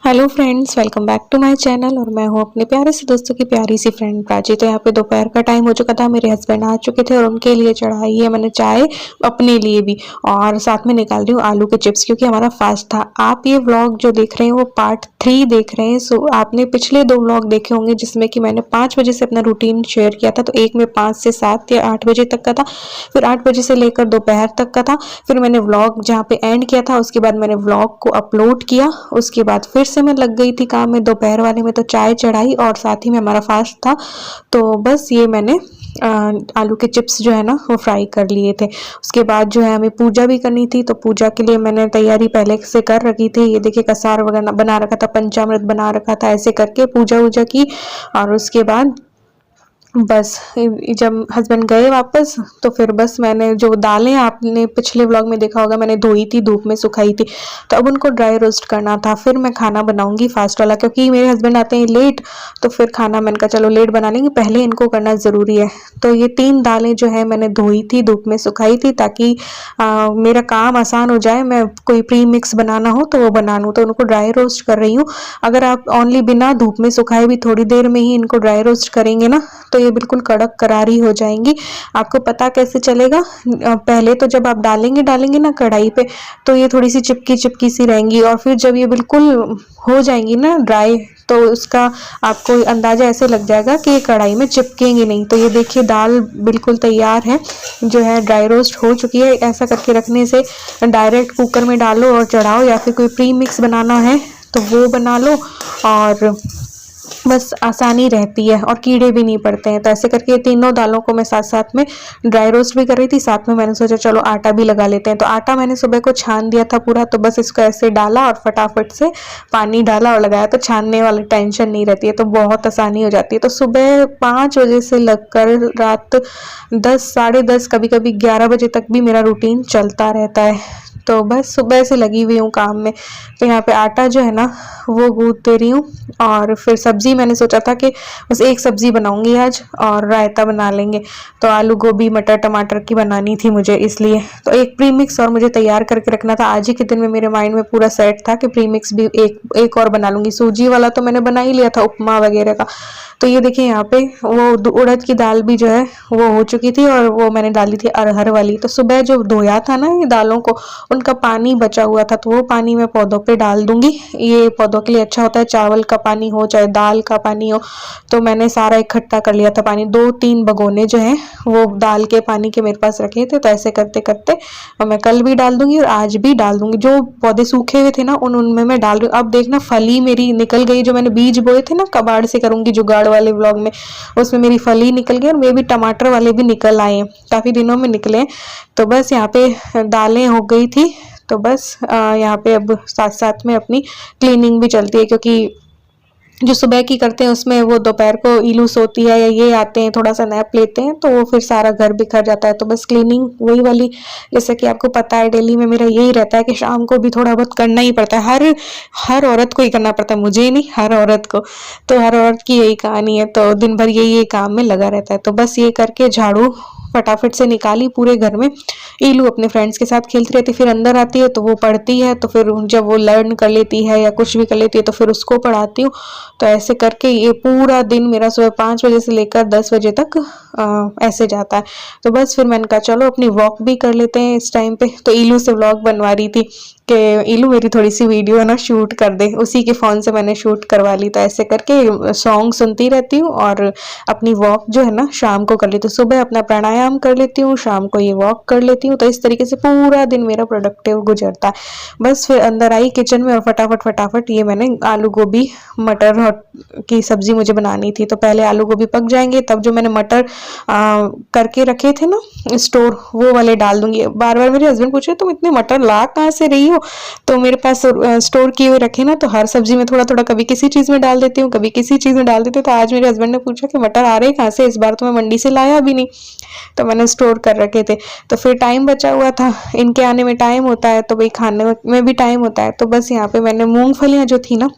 Hello friends, welcome back to my channel. और मैं हूं अपने प्यारे से दोस्तों की प्यारी सी फ्रेंड प्राची। तो यहाँ पे दोपहर का टाइम हो चुका था, मेरे हस्बैंड आ चुके थे और उनके लिए चढ़ाई है मैंने चाय, अपने लिए भी। और साथ में निकाल रही हूँ आलू के चिप्स, क्योंकि हमारा फास्ट था। आप ये व्लॉग जो देख रहे हैं वो पार्ट 3 देख रहे हैं। सो आपने पिछले 2 व्लॉग देखे होंगे जिसमें कि मैंने 5 बजे से अपना रूटीन शेयर किया था। तो एक में 5 से 7 या 8 बजे तक का था, फिर 8 बजे से लेकर दोपहर तक का था। फिर मैंने व्लॉग जहाँ पे एंड किया था उसके बाद मैंने व्लॉग को अपलोड किया। उसके बाद फिर से मैं लग गई थी काम में दोपहर वाले में, तो चाय चढ़ाई और साथ ही में हमारा फास्ट था। तो बस ये मैंने आलू के चिप्स जो है ना वो फ्राई कर लिए थे। उसके बाद जो है हमें पूजा भी करनी थी, तो पूजा के लिए मैंने तैयारी पहले से कर रखी थी। ये देखिए कसार वगैरह बना रखा था, पंचामृत बना रखा था, ऐसे करके पूजा वूजा की। और उसके बाद बस जब हस्बैंड गए वापस तो फिर बस मैंने जो दालें आपने पिछले व्लॉग में देखा होगा मैंने धोई थी, धूप में सुखाई थी, तो अब उनको ड्राई रोस्ट करना था। फिर मैं खाना बनाऊंगी फास्ट वाला, क्योंकि मेरे हस्बैंड आते हैं लेट। तो फिर खाना मैंने कहा चलो लेट बना लेंगे, पहले इनको करना ज़रूरी है। तो ये 3 दालें जो है मैंने धोई थी, धूप में सुखाई थी, ताकि मेरा काम आसान हो जाए। मैं कोई प्री मिक्स बनाना हो तो वो बना लूँ, तो उनको ड्राई रोस्ट कर रही हूँ। अगर आप ओनली बिना धूप में सुखाए भी थोड़ी देर में ही इनको ड्राई रोस्ट करेंगे ना, तो ये बिल्कुल कड़क करारी हो जाएंगी। आपको पता कैसे चलेगा? पहले तो जब आप डालेंगे ना कढ़ाई पे, तो ये थोड़ी सी चिपकी चिपकी सी रहेंगी, और फिर जब ये बिल्कुल हो जाएंगी ना ड्राई, तो उसका आपको अंदाजा ऐसे लग जाएगा कि ये कढ़ाई में चिपकेंगी नहीं। तो ये देखिए दाल बिल्कुल तैयार है, जो है ड्राई रोस्ट हो चुकी है। ऐसा करके रखने से डायरेक्ट कुकर में डालो और चढ़ाओ, या फिर कोई प्री मिक्स बनाना है तो वो बना लो, और बस आसानी रहती है और कीड़े भी नहीं पड़ते हैं। तो ऐसे करके ये तीनों दालों को मैं साथ साथ में ड्राई रोस्ट भी कर रही थी, साथ में मैंने सोचा चलो आटा भी लगा लेते हैं। तो आटा मैंने सुबह को छान दिया था पूरा, तो बस इसको ऐसे डाला और फटाफट से पानी डाला और लगाया, तो छानने वाली टेंशन नहीं रहती है, तो बहुत आसानी हो जाती है। तो सुबह 5 बजे से लगकर रात 10, साढ़े 10, कभी कभी 11 बजे तक भी मेरा रूटीन चलता रहता है। तो बस सुबह से लगी हुई हूँ काम में। तो यहाँ पे आटा जो है ना वो गूंथ दे रही हूँ, और फिर सब्जी मैंने सोचा था कि बस एक सब्जी बनाऊंगी आज और रायता बना लेंगे। तो आलू गोभी मटर टमाटर की बनानी थी मुझे, इसलिए तो एक प्री मिक्स और मुझे तैयार करके रखना था। आज ही के दिन में मेरे माइंड में पूरा सेट था कि प्री मिक्स भी एक और बना लूंगी। सूजी वाला तो मैंने बना ही लिया था, उपमा वगैरह का। तो ये देखिए यहाँ पे वो उड़द की दाल भी जो है वो हो चुकी थी, और वो मैंने डाली थी अरहर वाली। तो सुबह जो धोया था ना ये दालों को, उनका पानी बचा हुआ था, तो वो पानी मैं पौधों पे डाल दूंगी। ये पौधों के लिए अच्छा होता है, चावल का पानी हो चाहे दाल का पानी हो। तो मैंने सारा इकट्ठा कर लिया था पानी, 2-3 भगोने जो है वो दाल के पानी के मेरे पास रखे थे। तो ऐसे करते करते और मैं कल भी डाल दूंगी और आज भी डाल दूंगी। जो पौधे सूखे हुए थे ना उनमें मैं डाल रही हूँ। अब देखना फली मेरी निकल गई, जो मैंने बीज बोए थे ना कबाड़ से करूंगी जुगाड़ वाले व्लॉग में, उसमें मेरी फली निकल गई, और मे भी टमाटर वाले भी निकल आए हैं, काफी दिनों में निकले हैं। तो बस यहाँ पे दालें हो गई थी। तो बस यहाँ पे अब साथ साथ में अपनी क्लीनिंग भी चलती है, क्योंकि जो सुबह की करते हैं उसमें वो दोपहर को इलू सोती है या ये आते हैं थोड़ा सा नैप लेते हैं, तो वो फिर सारा घर बिखर जाता है। तो बस क्लीनिंग वही वाली, जैसे कि आपको पता है डेली में मेरा यही रहता है कि शाम को भी थोड़ा बहुत करना ही पड़ता है। हर औरत को ही करना पड़ता है, मुझे ही नहीं, हर औरत को। तो हर औरत की यही कहानी है, तो दिन भर यही काम में लगा रहता है। तो बस ये करके झाड़ू फटाफट से निकाली पूरे घर में। ईलू अपने फ्रेंड्स के साथ खेलती रहती, फिर अंदर आती है तो वो पढ़ती है, तो फिर जब वो लर्न कर लेती है या कुछ भी कर लेती है तो फिर उसको पढ़ाती हूँ। तो ऐसे करके ये पूरा दिन मेरा सुबह 5 बजे से लेकर 10 बजे तक ऐसे जाता है। तो बस फिर मैंने कहा चलो अपनी वॉक भी कर लेते हैं इस टाइम पे। तो ईलू से व्लॉग बनवा रही थी कि ईलू मेरी थोड़ी सी वीडियो है ना शूट कर दे, उसी के फ़ोन से मैंने शूट करवा ली। तो ऐसे करके सॉन्ग सुनती रहती हूँ और अपनी वॉक जो है ना शाम को कर लेती हूँ। सुबह अपना प्राणायाम कर लेती हूँ, शाम को ये वॉक कर लेती हूँ। तो इस तरीके से पूरा दिन मेरा प्रोडक्टिव गुजरता है। बस फिर अंदर आई किचन में और फटाफट फटाफट ये मैंने आलू गोभी मटर की सब्जी मुझे बनानी थी। तो पहले आलू गोभी पक जाएंगे, तब जो मैंने मटर करके रखे थे ना स्टोर, वो वाले डाल दूंगी। बार बार मेरे हस्बैंड पूछे तुम इतने मटर ला कहाँ से रही हो? तो मेरे पास स्टोर किए हुए रखे ना, तो हर सब्जी में थोड़ा थोड़ा कभी किसी चीज में डाल देती हूँ, कभी किसी चीज में डाल देती हूँ। तो आज मेरे हस्बैंड ने पूछा कि मटर आ रहे कहाँ से? इस बार तो मैं मंडी से लाया भी नहीं, तो मैंने स्टोर कर रखे थे। तो फिर टाइम बचा हुआ था, इनके आने में टाइम होता है तो भाई खाने में भी टाइम होता है। तो बस यहाँ पे मैंने मूंगफलियां जो थी ना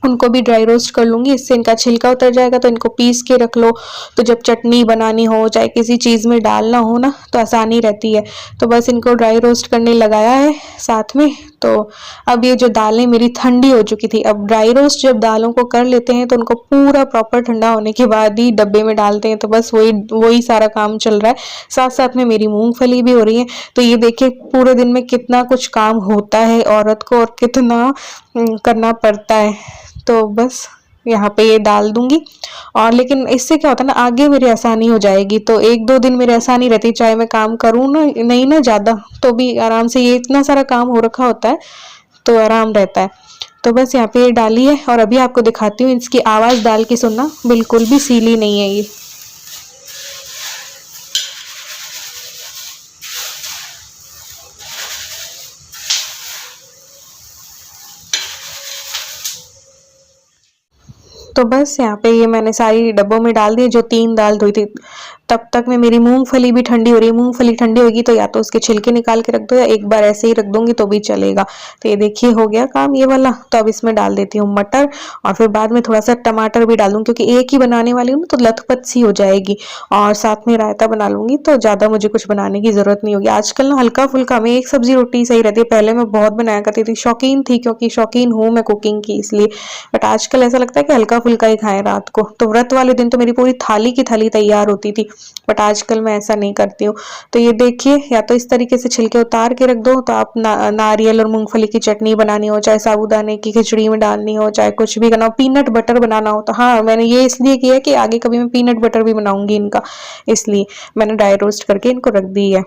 उनको भी ड्राई रोस्ट कर लूंगी, इससे इनका छिलका उतर जाएगा। तो इनको पीस के रख लो, तो जब चटनी बनानी हो चाहे किसी चीज़ में डालना हो ना तो आसानी रहती है। तो बस इनको ड्राई रोस्ट करने लगाया है साथ में। तो अब ये जो दालें मेरी ठंडी हो चुकी थी, अब ड्राई रोस्ट जब दालों को कर लेते हैं तो उनको पूरा प्रॉपर ठंडा होने के बाद ही डब्बे में डालते हैं। तो बस वही वही सारा काम चल रहा है, साथ साथ में मेरी मूंगफली भी हो रही है। तो ये देखिए पूरे दिन में कितना कुछ काम होता है औरत को और कितना करना पड़ता है। तो बस यहाँ पे ये डाल दूंगी, और लेकिन इससे क्या होता है ना, आगे मेरी आसानी हो जाएगी। तो एक दो दिन मेरी आसानी रहती, चाहे मैं काम करूँ ना नहीं ना ज़्यादा, तो भी आराम से, ये इतना सारा काम हो रखा होता है तो आराम रहता है। तो बस यहाँ पे ये डाली है, और अभी आपको दिखाती हूँ, इसकी आवाज़ डाल के सुनना, बिल्कुल भी सीली नहीं है ये। तो बस यहाँ पे ये मैंने सारी डब्बों में डाल दी, जो 3 दाल धोई थी। तब तक में मेरी मूंगफली भी ठंडी हो रही है। मूंगफली ठंडी होगी तो या तो उसके छिलके निकाल के रख दो, या एक बार ऐसे ही रख दूंगी तो भी चलेगा। तो ये देखिए हो गया काम ये वाला। तो अब इसमें डाल देती हूँ मटर, और फिर बाद में थोड़ा सा टमाटर भी डाल दूँ, क्योंकि एक ही बनाने वाली हूँ ना, तो लथपथ सी हो जाएगी। और साथ में रायता बना लूंगी, तो ज़्यादा मुझे कुछ बनाने की ज़रूरत नहीं होगी। आजकल ना हल्का फुल्का में एक सब्जी रोटी सही रहती है। पहले मैं बहुत बनाया करती थी, शौकीन थी, क्योंकि शौकीन हूँ मैं कुकिंग की इसलिए। बट आजकल ऐसा लगता है कि हल्का फुल्का ही खाएं रात को। तो व्रत वाले दिन तो मेरी पूरी थाली की थाली तैयार होती थी, बट आजकल मैं ऐसा नहीं करती हूँ। तो ये देखिए, या तो इस तरीके से छिलके उतार के रख दो, तो आप नारियल और मूंगफली की चटनी बनानी हो, चाहे साबूदाने की खिचड़ी में डालनी हो, चाहे कुछ भी करना हो, पीनट बटर बनाना हो, तो हाँ मैंने ये इसलिए किया कि आगे कभी मैं पीनट बटर भी बनाऊंगी इनका, इसलिए मैंने ड्राई रोस्ट करके इनको रख दी है।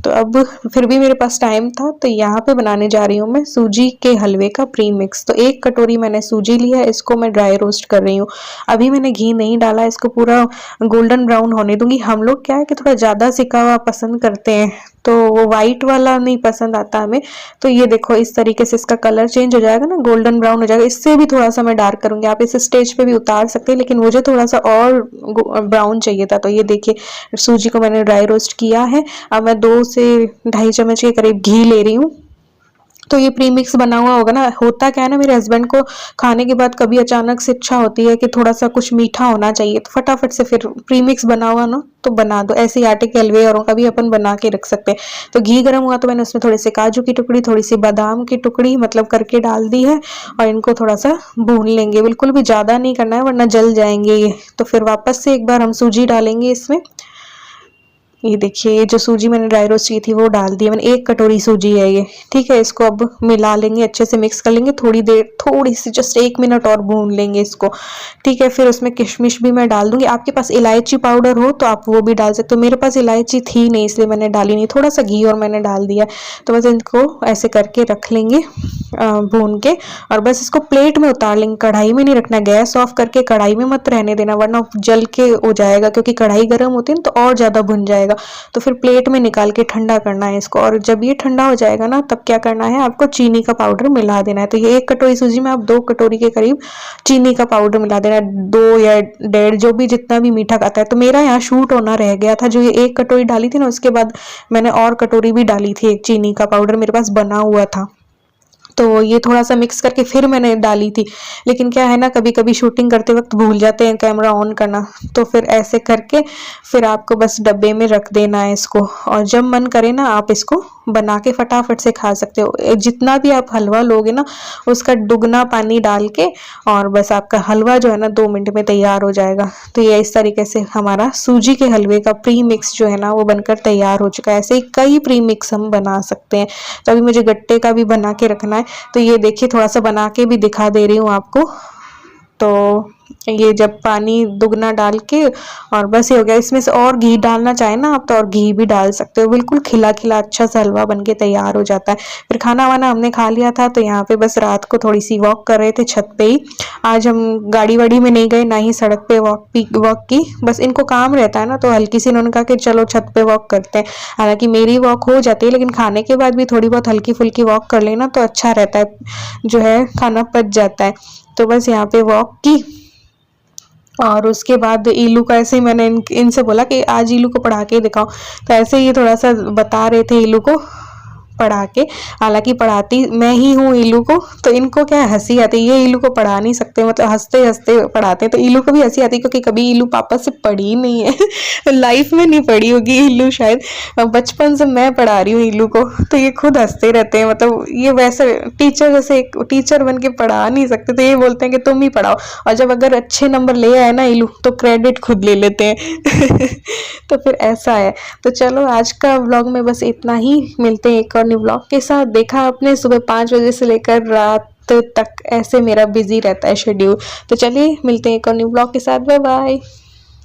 तो अब फिर भी मेरे पास टाइम था, तो यहाँ पे बनाने जा रही हूँ मैं सूजी के हलवे का प्री मिक्स। तो 1 कटोरी मैंने सूजी ली है, इसको मैं ड्राई रोस्ट कर रही हूँ। अभी मैंने घी नहीं डाला, इसको पूरा गोल्डन ब्राउन होने दूंगी। हम लोग क्या है कि थोड़ा ज्यादा सिका हुआ पसंद करते हैं, तो वो वाइट वाला नहीं पसंद आता हमें। तो ये देखो इस तरीके से इसका कलर चेंज हो जाएगा ना, गोल्डन ब्राउन हो जाएगा। इससे भी थोड़ा सा मैं डार्क करूंगी, आप इस स्टेज पे भी उतार सकते हैं, लेकिन मुझे थोड़ा सा और ब्राउन चाहिए था। तो ये देखिए सूजी को मैंने ड्राई रोस्ट किया है। अब मैं 2 से 2.5 चम्मच के करीब घी ले रही हूँ। तो ये प्रीमिक्स बना हुआ होगा ना, होता क्या है ना, मेरे हस्बैंड को खाने के बाद कभी अचानक से इच्छा होती है कि थोड़ा सा कुछ मीठा होना चाहिए, तो फटाफट से फिर प्रीमिक्स बना हुआ ना तो बना दो। ऐसे ही आटे के हलवे और का भी अपन बना के रख सकते हैं। तो घी गर्म हुआ तो मैंने उसमें थोड़े से काजू की टुकड़ी, थोड़ी सी बादाम की टुकड़ी मतलब करके डाल दी है, और इनको थोड़ा सा भून लेंगे। बिल्कुल भी ज्यादा नहीं करना है वरना जल जाएंगे ये। तो फिर वापस से एक बार हम सूजी डालेंगे इसमें। ये देखिए ये जो सूजी मैंने ड्राई रोस्ट की थी वो डाल दी है मैंने, 1 कटोरी सूजी है ये। ठीक है, इसको अब मिला लेंगे, अच्छे से मिक्स कर लेंगे, थोड़ी देर, थोड़ी सी जस्ट 1 मिनट और भून लेंगे इसको। ठीक है, फिर उसमें किशमिश भी मैं डाल दूंगी। आपके पास इलायची पाउडर हो तो आप वो भी डाल सकते हो, मेरे पास इलायची थी नहीं इसलिए मैंने डाली नहीं। थोड़ा सा घी और मैंने डाल दिया। तो बस इनको ऐसे करके रख लेंगे भून के, और बस इसको प्लेट में उतार लेंगे। कढ़ाई में नहीं रखना, गैस ऑफ करके कढ़ाई में मत रहने देना वरना जल के हो जाएगा, क्योंकि कढ़ाई गर्म होती है ना तो और ज्यादा भुन जाएगा। तो फिर प्लेट में निकाल के ठंडा करना है इसको, और जब ये ठंडा हो जाएगा ना तब क्या करना है, आपको चीनी का पाउडर मिला देना है। तो ये 1 कटोरी सूजी में आप 2 कटोरी के करीब चीनी का पाउडर मिला देना है, 2 या 1.5 जो भी जितना भी मीठा खाता है। तो मेरा यहाँ शूट होना रह गया था, जो ये 1 कटोरी डाली थी ना उसके बाद मैंने और कटोरी भी डाली थी एक चीनी का पाउडर, मेरे पास बना हुआ था। तो ये थोड़ा सा मिक्स करके फिर मैंने डाली थी, लेकिन क्या है ना कभी कभी शूटिंग करते वक्त भूल जाते हैं कैमरा ऑन करना। तो फिर ऐसे करके फिर आपको बस डब्बे में रख देना है इसको, और जब मन करे ना आप इसको बना के फटाफट से खा सकते हो। जितना भी आप हलवा लोगे ना उसका दुगना पानी डाल के, और बस आपका हलवा जो है ना 2 मिनट में तैयार हो जाएगा। तो ये इस तरीके से हमारा सूजी के हलवे का प्री मिक्स जो है ना वो बनकर तैयार हो चुका है। ऐसे ही कई प्री मिक्स हम बना सकते हैं। तो अभी मुझे गट्टे का भी बना के रखना है। तो ये देखिए थोड़ा सा बना के भी दिखा दे रही हूँ आपको। तो ये जब पानी दुगना डाल के, और बस ये हो गया। इसमें से और घी डालना चाहे ना आप तो और घी भी डाल सकते हो। बिल्कुल खिला खिला अच्छा सा हलवा बन के तैयार हो जाता है। फिर खाना वाना हमने खा लिया था, तो यहाँ पे बस रात को थोड़ी सी वॉक कर रहे थे छत पे ही। आज हम गाड़ी वाड़ी में नहीं गए, ना ही सड़क पे वॉक की। बस इनको काम रहता है ना, तो हल्की सी इन्होंने कहा कि चलो छत पे वॉक करते हैं। हालांकि मेरी वॉक हो जाती है, लेकिन खाने के बाद भी थोड़ी बहुत हल्की फुल्की वॉक कर लेना तो अच्छा रहता है, जो है खाना पच जाता है। तो बस यहाँ पे वॉक की, और उसके बाद इलू का ऐसे ही मैंने इनसे बोला कि आज इलू को पढ़ा के दिखाओ। तो ऐसे ही थोड़ा सा बता रहे थे इलू को पढ़ा के। हालांकि पढ़ाती मैं ही हूँ इलू को, तो इनको क्या हंसी आती है, ये इलू को पढ़ा नहीं सकते, मतलब हंसते हंसते पढ़ाते हैं, तो इलू को भी हंसी आती है क्योंकि कभी इलू पापा से पढ़ी नहीं है लाइफ में नहीं पढ़ी होगी इलू शायद, बचपन से मैं पढ़ा रही हूँ इलू को, तो ये खुद हंसते रहते हैं। मतलब ये वैसे टीचर जैसे एक टीचर बन के पढ़ा नहीं सकते, तो ये बोलते हैं कि तुम ही पढ़ाओ, और जब अगर अच्छे नंबर ले आए ना इलू तो क्रेडिट खुद ले लेते हैं तो फिर ऐसा है। तो चलो आज का व्लॉग में बस इतना ही, मिलते हैं एक और न्यू व्लॉग के साथ। देखा आपने सुबह 5 बजे से लेकर रात तक ऐसे मेरा बिजी रहता है शेड्यूल। तो चलिए मिलते हैं एक और न्यू व्लॉग के साथ, बाय बाय।